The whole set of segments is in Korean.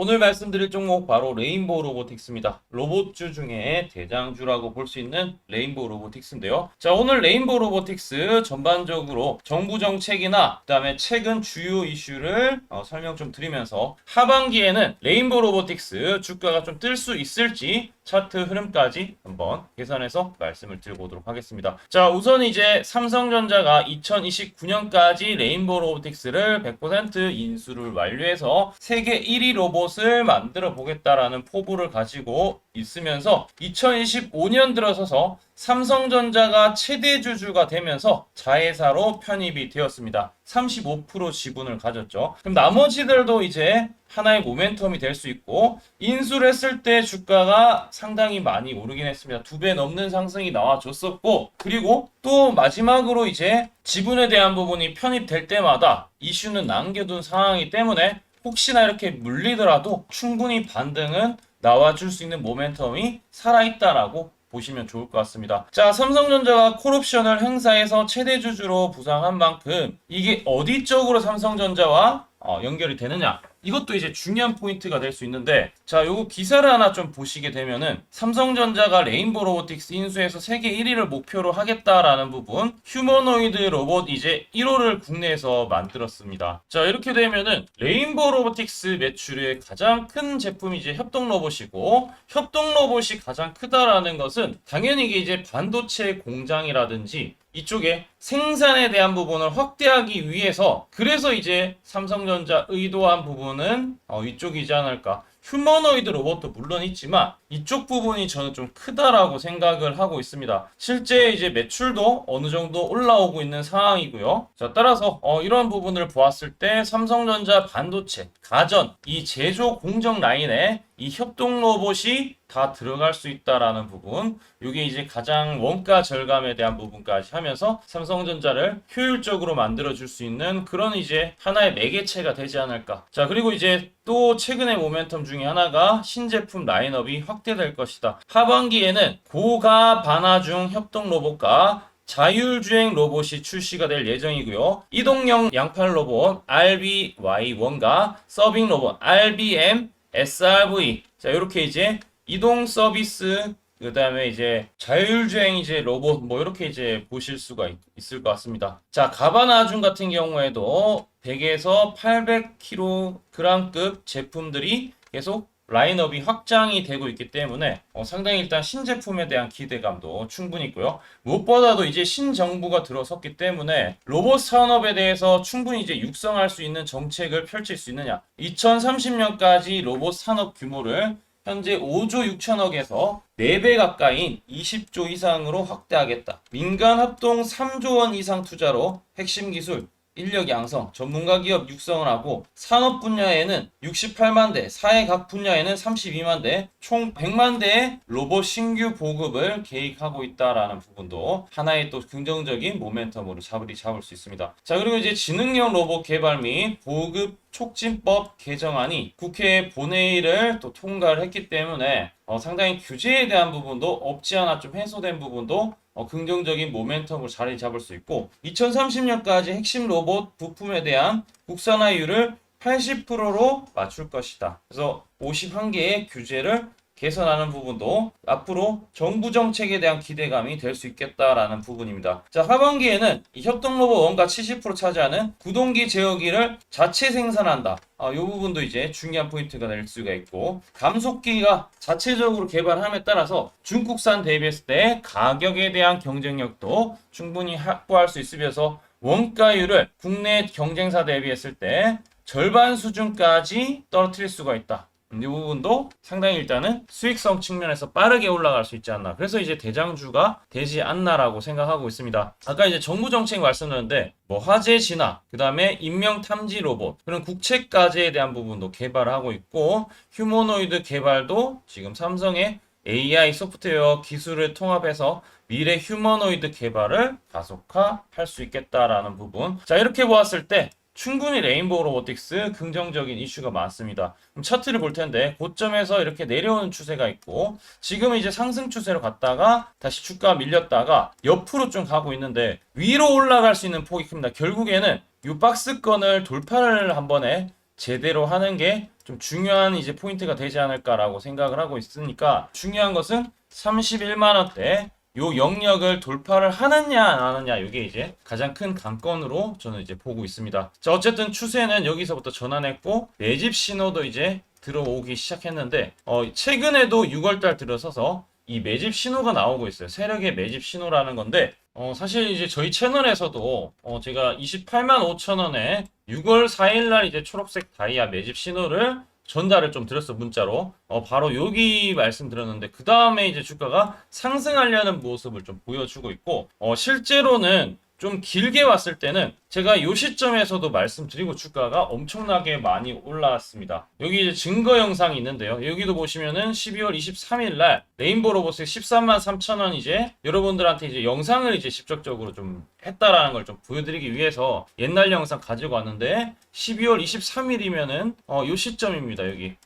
오늘 말씀드릴 종목 바로 레인보우 로보틱스입니다. 로봇주 중에 대장주라고 볼 수 있는 레인보우 로보틱스인데요. 자, 오늘 레인보우 로보틱스 전반적으로 정부 정책이나 그다음에 최근 주요 이슈를 설명 좀 드리면서 하반기에는 레인보우 로보틱스 주가가 좀 뜰 수 있을지 차트 흐름까지 한번 계산해서 말씀을 드리고 오도록 하겠습니다. 자, 우선 이제 삼성전자가 2029년까지 레인보우 로보틱스를 100% 인수를 완료해서 세계 1위 로봇을 만들어 보겠다라는 포부를 가지고 있으면서 2025년 들어서서 삼성전자가 최대 주주가 되면서 자회사로 편입이 되었습니다. 35% 지분을 가졌죠. 그럼 나머지들도 이제 하나의 모멘텀이 될 수 있고, 인수를 했을 때 주가가 상당히 많이 오르긴 했습니다. 2배 넘는 상승이 나와줬었고, 그리고 또 마지막으로 이제 지분에 대한 부분이 편입될 때마다 이슈는 남겨둔 상황이기 때문에 혹시나 이렇게 물리더라도 충분히 반등은 나와줄 수 있는 모멘텀이 살아있다라고 보시면 좋을 것 같습니다. 자, 삼성전자가 콜옵션을 행사해서 최대 주주로 부상한 만큼 이게 어디 쪽으로 삼성전자와 연결이 되느냐, 이것도 이제 중요한 포인트가 될 수 있는데, 자, 요거 기사를 하나 좀 보시게 되면은 삼성전자가 레인보우 로보틱스 인수해서 세계 1위를 목표로 하겠다라는 부분, 휴머노이드 로봇 이제 1호를 국내에서 만들었습니다. 자, 이렇게 되면은 레인보우 로보틱스 매출의 가장 큰 제품이 이제 협동 로봇이고, 협동 로봇이 가장 크다라는 것은 당연히 이게 이제 반도체 공장이라든지 이쪽에 생산에 대한 부분을 확대하기 위해서, 그래서 이제 삼성전자 의도한 부분은 이쪽이지 않을까. 휴머노이드 로봇도 물론 있지만 이쪽 부분이 저는 좀 크다라고 생각을 하고 있습니다. 실제 이제 매출도 어느 정도 올라오고 있는 상황이고요. 자, 따라서 이런 부분을 보았을 때 삼성전자 반도체, 가전, 이 제조 공정 라인에 이 협동 로봇이 다 들어갈 수 있다라는 부분, 이게 이제 가장 원가 절감에 대한 부분까지 하면서 삼성전자를 효율적으로 만들어줄 수 있는 그런 이제 하나의 매개체가 되지 않을까. 자, 그리고 이제 또 최근의 모멘텀 중에 하나가 신제품 라인업이 확대될 것이다. 하반기에는 고가 반하중 협동 로봇과 자율주행 로봇이 출시가 될 예정이고요. 이동형 양팔 로봇 RBY1과 서빙 로봇 RBM SRV, 자, 이렇게 이제 이동 서비스, 그 다음에 이제 자율주행 이제 로봇, 뭐 이렇게 이제 보실 수가 있을 것 같습니다. 자, 가바나중 같은 경우에도 100에서 800kg급 제품들이 계속 라인업이 확장이 되고 있기 때문에 상당히 일단 신제품에 대한 기대감도 충분히 있고요. 무엇보다도 이제 신정부가 들어섰기 때문에 로봇 산업에 대해서 충분히 이제 육성할 수 있는 정책을 펼칠 수 있느냐. 2030년까지 로봇 산업 규모를 현재 5조 6천억에서 4배 가까이인 20조 이상으로 확대하겠다. 민간 합동 3조 원 이상 투자로 핵심 기술, 인력 양성, 전문가 기업 육성을 하고, 산업 분야에는 68만 대, 사회 각 분야에는 32만 대, 총 100만 대의 로봇 신규 보급을 계획하고 있다라는 부분도 하나의 또 긍정적인 모멘텀으로 잡을 수 있습니다. 자, 그리고 이제 지능형 로봇 개발 및 보급 촉진법 개정안이 국회 본회의를 또 통과를 했기 때문에 상당히 규제에 대한 부분도 없지 않아 좀 해소된 부분도 긍정적인 모멘텀을 자리 잡을 수 있고, 2030년까지 핵심 로봇 부품에 대한 국산화율을 80%로 맞출 것이다. 그래서 51개의 규제를 개선하는 부분도 앞으로 정부 정책에 대한 기대감이 될 수 있겠다라는 부분입니다. 자, 하반기에는 이 협동로봇 원가 70% 차지하는 구동기 제어기를 자체 생산한다. 이 부분도 이제 중요한 포인트가 될 수가 있고, 감속기가 자체적으로 개발함에 따라서 중국산 대비했을 때 가격에 대한 경쟁력도 충분히 확보할 수 있으면서 원가율을 국내 경쟁사 대비했을 때 절반 수준까지 떨어뜨릴 수가 있다. 이 부분도 상당히 일단은 수익성 측면에서 빠르게 올라갈 수 있지 않나. 그래서 이제 대장주가 되지 않나라고 생각하고 있습니다. 아까 이제 정부 정책 말씀드렸는데, 뭐 화재 진화, 그 다음에 인명 탐지 로봇, 그런 국책과제에 대한 부분도 개발을 하고 있고, 휴머노이드 개발도 지금 삼성의 AI 소프트웨어 기술을 통합해서 미래 휴머노이드 개발을 가속화할 수 있겠다라는 부분. 자, 이렇게 보았을 때 충분히 레인보우 로보틱스 긍정적인 이슈가 많습니다. 그럼 차트를 볼 텐데, 고점에서 이렇게 내려오는 추세가 있고, 지금 이제 상승 추세로 갔다가 다시 주가 밀렸다가 옆으로 좀 가고 있는데, 위로 올라갈 수 있는 폭이 큽니다. 결국에는 이 박스권을 돌파를 한 번에 제대로 하는 게 좀 중요한 이제 포인트가 되지 않을까라고 생각을 하고 있으니까 중요한 것은 31만 원대 요 영역을 돌파를 하느냐 안 하느냐 이게 이제 가장 큰 관건으로 저는 이제 보고 있습니다. 자, 어쨌든 추세는 여기서부터 전환했고 매집 신호도 이제 들어오기 시작했는데 최근에도 6월달 들어서서 이 매집 신호가 나오고 있어요. 세력의 매집 신호라는 건데 사실 이제 저희 채널에서도 제가 28만 5천 원에 6월 4일 날 이제 초록색 다이아 매집 신호를 전달을 좀 드렸어, 문자로. 바로 여기 말씀드렸는데, 그 다음에 이제 주가가 상승하려는 모습을 좀 보여주고 있고, 실제로는 좀 길게 왔을 때는 제가 요 시점에서도 말씀드리고 주가가 엄청나게 많이 올라왔습니다. 여기 이제 증거 영상이 있는데요. 여기도 보시면은 12월 23일 날 레인보우 로봇의 13만 3천 원 이제 여러분들한테 이제 영상을 이제 직접적으로 좀 했다라는 걸 좀 보여드리기 위해서 옛날 영상 가지고 왔는데 12월 23일이면은 요 시점입니다.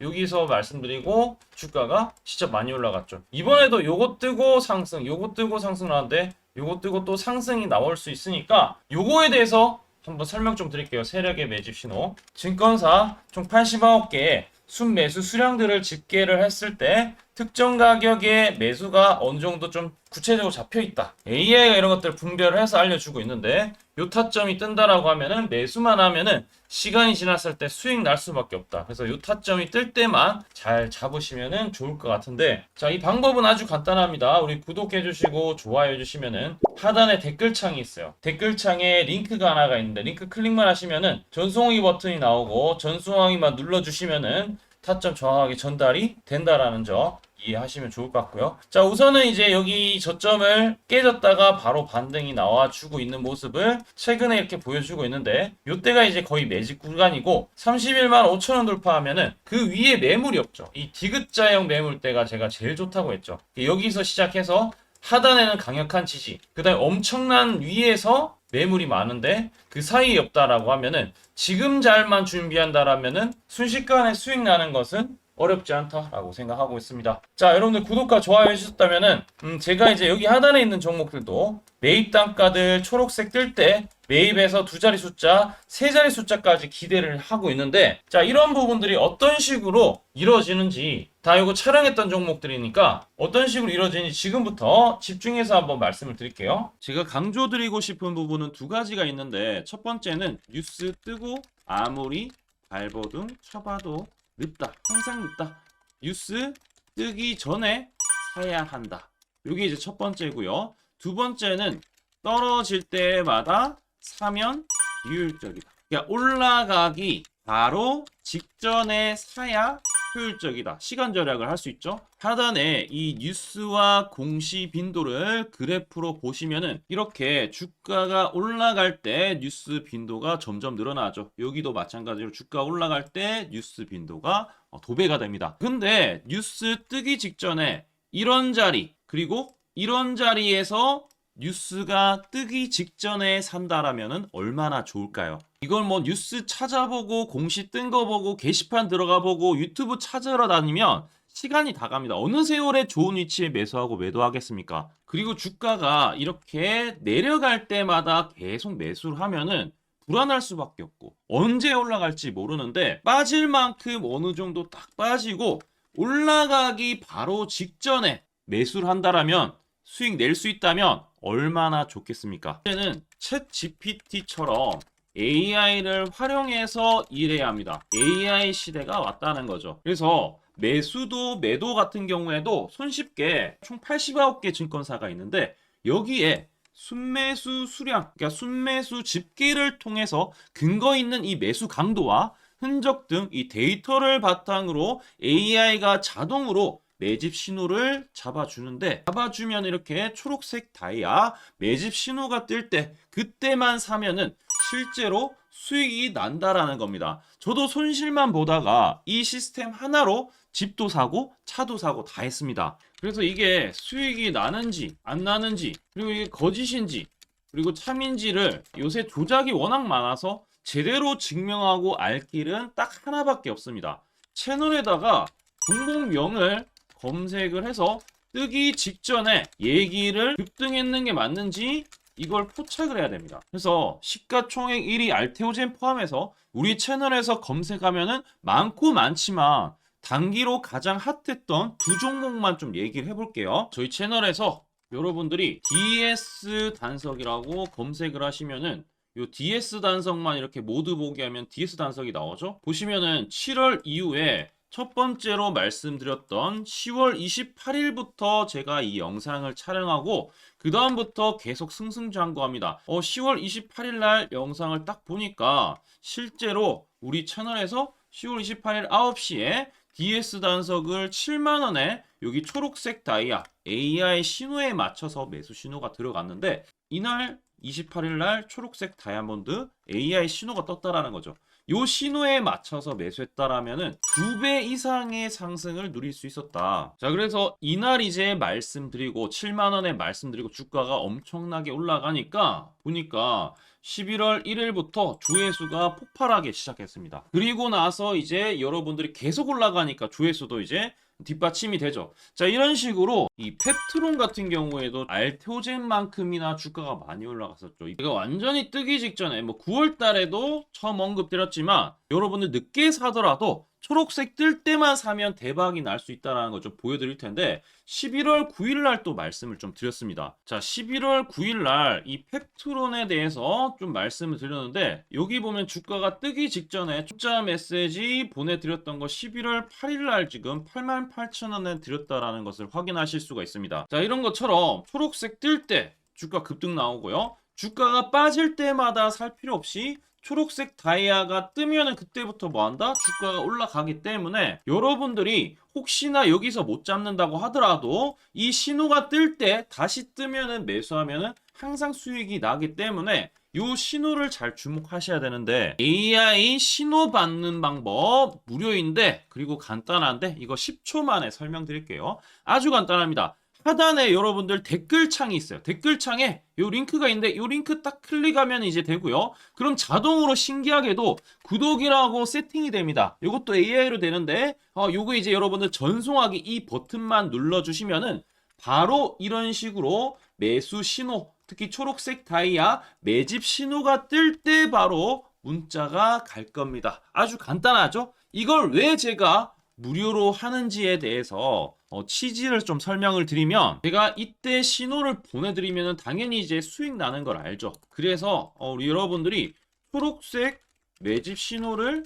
여기서 말씀드리고 주가가 진짜 많이 올라갔죠. 이번에도 요거 뜨고 상승, 요거 뜨고 상승을 하는데 요거 뜨고 또 상승이 나올 수 있으니까 요거에 대해서 한번 설명 좀 드릴게요. 세력의 매집 신호. 증권사 총 89개의 순매수 수량들을 집계를 했을 때 특정 가격의 매수가 어느 정도 좀 구체적으로 잡혀 있다. AI가 이런 것들 분별을 해서 알려주고 있는데 요 타점이 뜬다라고 하면은 매수만 하면은 시간이 지났을 때 수익 날 수밖에 없다. 그래서 요 타점이 뜰 때만 잘 잡으시면은 좋을 것 같은데, 자, 이 방법은 아주 간단합니다. 우리 구독해 주시고 좋아요 해 주시면은 하단에 댓글창이 있어요. 댓글창에 링크가 하나가 있는데 링크 클릭만 하시면은 전송하기 버튼이 나오고 전송하기만 눌러 주시면은 타점 정확하게 전달이 된다라는 점 이해하시면 좋을 것 같고요. 자, 우선은 이제 여기 저점을 깨졌다가 바로 반등이 나와주고 있는 모습을 최근에 이렇게 보여주고 있는데, 요때가 이제 거의 매집 구간이고 31만 5천 원 돌파하면은 그 위에 매물이 없죠. 이 디귿자형 매물대가 제가 제일 좋다고 했죠. 여기서 시작해서 하단에는 강력한 지지, 그 다음에 엄청난 위에서 매물이 많은데 그 사이에 없다라고 하면은 지금 잘만 준비한다라면은 순식간에 수익 나는 것은 어렵지 않다라고 생각하고 있습니다. 자, 여러분들 구독과 좋아요 해주셨다면은 제가 이제 여기 하단에 있는 종목들도 매입 단가들 초록색 뜰 때 매입에서 2자리 숫자, 3자리 숫자까지 기대를 하고 있는데, 자, 이런 부분들이 어떤 식으로 이루어지는지 다 이거 촬영했던 종목들이니까 어떤 식으로 이루어지는지 지금부터 집중해서 한번 말씀을 드릴게요. 제가 강조드리고 싶은 부분은 두 가지가 있는데, 첫 번째는 뉴스 뜨고 아무리 발버둥 쳐봐도 늦다. 항상 늦다. 뉴스 뜨기 전에 사야 한다. 이게 이제 첫 번째고요. 두 번째는 떨어질 때마다 사면 비효율적이다. 그러니까 올라가기 바로 직전에 사야 효율적이다. 시간 절약을 할 수 있죠. 하단에 이 뉴스와 공시 빈도를 그래프로 보시면은 이렇게 주가가 올라갈 때 뉴스 빈도가 점점 늘어나죠. 여기도 마찬가지로 주가 올라갈 때 뉴스 빈도가 도배가 됩니다. 근데 뉴스 뜨기 직전에 이런 자리, 그리고 이런 자리에서 뉴스가 뜨기 직전에 산다라면은 얼마나 좋을까요? 이걸 뭐 뉴스 찾아보고 공시 뜬 거 보고 게시판 들어가 보고 유튜브 찾으러 다니면 시간이 다 갑니다. 어느 세월에 좋은 위치에 매수하고 매도하겠습니까? 그리고 주가가 이렇게 내려갈 때마다 계속 매수를 하면은 불안할 수밖에 없고 언제 올라갈지 모르는데, 빠질 만큼 어느 정도 딱 빠지고 올라가기 바로 직전에 매수를 한다라면 수익 낼 수 있다면 얼마나 좋겠습니까? 이제는 챗 GPT처럼 AI를 활용해서 일해야 합니다. AI 시대가 왔다는 거죠. 그래서 매수도 매도 같은 경우에도 손쉽게 총 89개 증권사가 있는데, 여기에 순매수 수량, 그러니까 순매수 집계를 통해서 근거 있는 이 매수 강도와 흔적 등 이 데이터를 바탕으로 AI가 자동으로 매집 신호를 잡아주는데, 잡아주면 이렇게 초록색 다이아 매집 신호가 뜰 때 그때만 사면은 실제로 수익이 난다라는 겁니다. 저도 손실만 보다가 이 시스템 하나로 집도 사고 차도 사고 다 했습니다. 그래서 이게 수익이 나는지 안 나는지, 그리고 이게 거짓인지 그리고 참인지를 요새 조작이 워낙 많아서 제대로 증명하고 알 길은 딱 하나밖에 없습니다. 채널에다가 종목명을 검색을 해서 뜨기 직전에 얘기를 급등했는 게 맞는지 이걸 포착을 해야 됩니다. 그래서 시가총액 1위 알테오젠 포함해서 우리 채널에서 검색하면은 많고 많지만 단기로 가장 핫했던 두 종목만 좀 얘기를 해볼게요. 저희 채널에서 여러분들이 DS 단석이라고 검색을 하시면은 요 DS 단석만 이렇게 모두 보기 하면 DS 단석이 나오죠. 보시면은 7월 이후에 첫 번째로 말씀드렸던 10월 28일부터 제가 이 영상을 촬영하고 그 다음부터 계속 승승장구합니다. 10월 28일 날 영상을 딱 보니까 실제로 우리 채널에서 10월 28일 9시에 DS 단석을 7만원에 여기 초록색 다이아 AI 신호에 맞춰서 매수 신호가 들어갔는데 이날 28일 날 초록색 다이아몬드 AI 신호가 떴다라는 거죠. 요 신호에 맞춰서 매수했다라면은 2배 이상의 상승을 누릴 수 있었다. 자, 그래서 이날 이제 말씀드리고 7만 원에 말씀드리고 주가가 엄청나게 올라가니까 보니까 11월 1일부터 조회수가 폭발하기 시작했습니다. 그리고 나서 이제 여러분들이 계속 올라가니까 조회수도 이제 뒷받침이 되죠. 자, 이런 식으로 이 펩트론 같은 경우에도 알테오젠만큼이나 주가가 많이 올라갔었죠. 이거 완전히 뜨기 직전에 뭐 9월 달에도 처음 언급드렸지만 여러분들 늦게 사더라도 초록색 뜰 때만 사면 대박이 날 수 있다는 거 좀 보여드릴 텐데 11월 9일 날 또 말씀을 좀 드렸습니다. 자, 11월 9일 날 이 펩트론에 대해서 좀 말씀을 드렸는데 여기 보면 주가가 뜨기 직전에 투자 메시지 보내드렸던 거 11월 8일 날 지금 88,000원에 드렸다라는 것을 확인하실 수가 있습니다. 자, 이런 것처럼 초록색 뜰 때 주가 급등 나오고요. 주가가 빠질 때마다 살 필요 없이 초록색 다이아가 뜨면은 그때부터 뭐한다? 주가가 올라가기 때문에 여러분들이 혹시나 여기서 못 잡는다고 하더라도 이 신호가 뜰 때 다시 뜨면은 매수하면은 항상 수익이 나기 때문에 요 신호를 잘 주목하셔야 되는데 AI 신호 받는 방법 무료인데 그리고 간단한데 이거 10초 만에 설명드릴게요. 아주 간단합니다. 하단에 여러분들 댓글창이 있어요. 댓글창에 요 링크가 있는데 요 링크 딱 클릭하면 이제 되고요. 그럼 자동으로 신기하게도 구독이라고 세팅이 됩니다. 요것도 AI로 되는데 요거 이제 여러분들 전송하기 이 버튼만 눌러주시면은 바로 이런 식으로 매수 신호 특히 초록색 다이아 매집 신호가 뜰 때 바로 문자가 갈 겁니다. 아주 간단하죠? 이걸 왜 제가 무료로 하는지에 대해서 취지를 좀 설명을 드리면 제가 이때 신호를 보내드리면 당연히 이제 수익 나는 걸 알죠. 그래서 우리 여러분들이 초록색 매집 신호를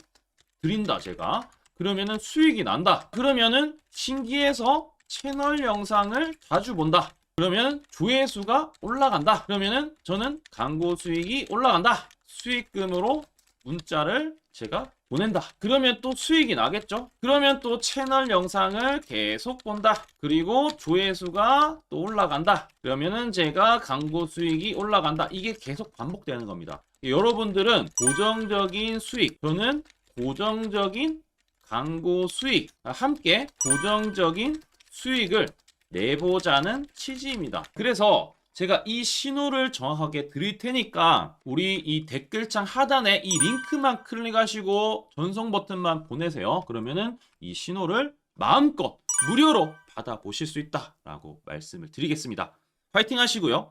드린다 제가 그러면은 수익이 난다. 그러면은 신기해서 채널 영상을 자주 본다. 그러면 조회수가 올라간다. 그러면은 저는 광고 수익이 올라간다. 수익금으로 문자를 제가 보낸다. 그러면 또 수익이 나겠죠? 그러면 또 채널 영상을 계속 본다. 그리고 조회수가 또 올라간다. 그러면은 제가 광고 수익이 올라간다. 이게 계속 반복되는 겁니다. 여러분들은 고정적인 수익, 저는 고정적인 광고 수익, 함께 고정적인 수익을 내보자는 취지입니다. 그래서 제가 이 신호를 정확하게 드릴 테니까 우리 이 댓글창 하단에 이 링크만 클릭하시고 전송 버튼만 보내세요. 그러면은 이 신호를 마음껏 무료로 받아보실 수 있다라고 말씀을 드리겠습니다. 파이팅 하시고요.